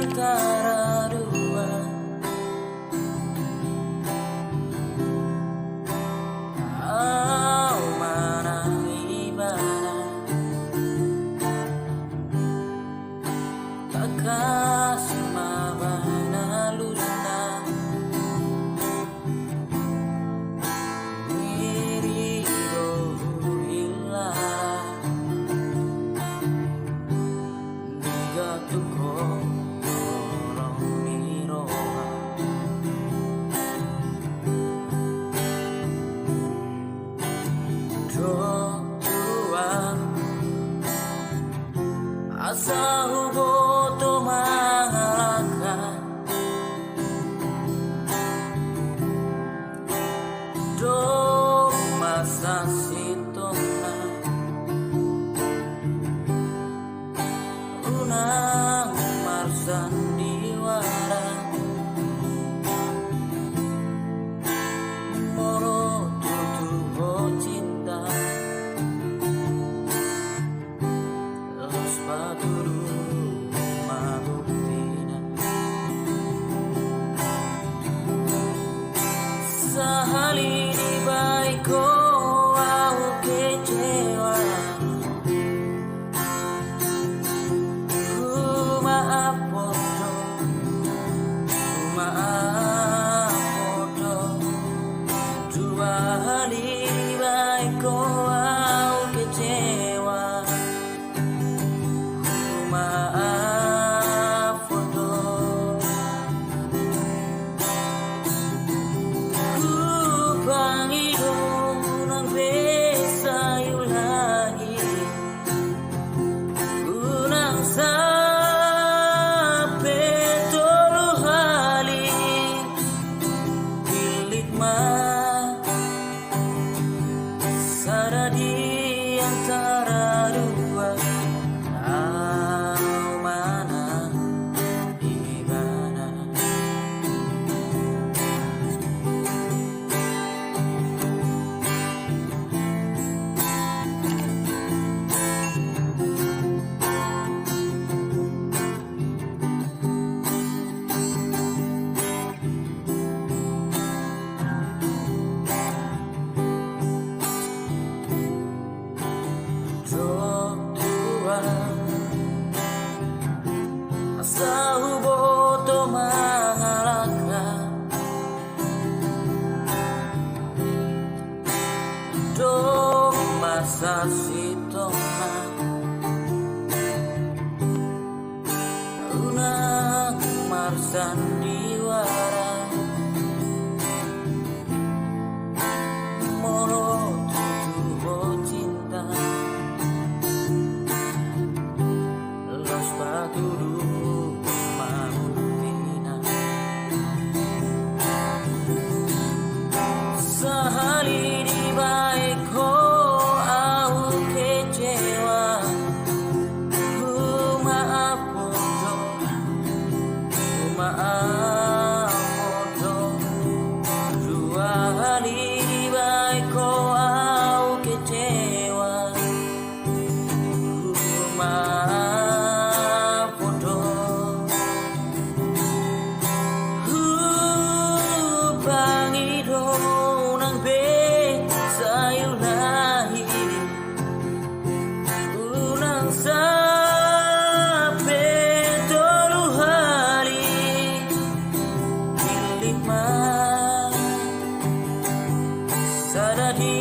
antara dua. Kau mana ibadah tak kasih mabana lusna diri dohu ilah diga tuko dorong miroha Tuhan asa hubo to mahalaka do masa sitona unang marsan diwara moro tutu cinta los paduru mabuktina sahali di baiko au kecewa maaf bodoh dua hari baiko au kecewa maaf bodoh ku pangidong ng besa yulahi unang sape tolu hali pilit sada di antara dua. Kau mana di mana Tuhan asa hubo to mahalaka do masa sitona unang marsan diwara moro tutu cinta los paduru mabuktina sahali di baiko au kecewa maaf bodoh dua hari di baiko au kecewa maaf bodoh pangidong ng besa yulahi unang sape tolu hali pilit sada di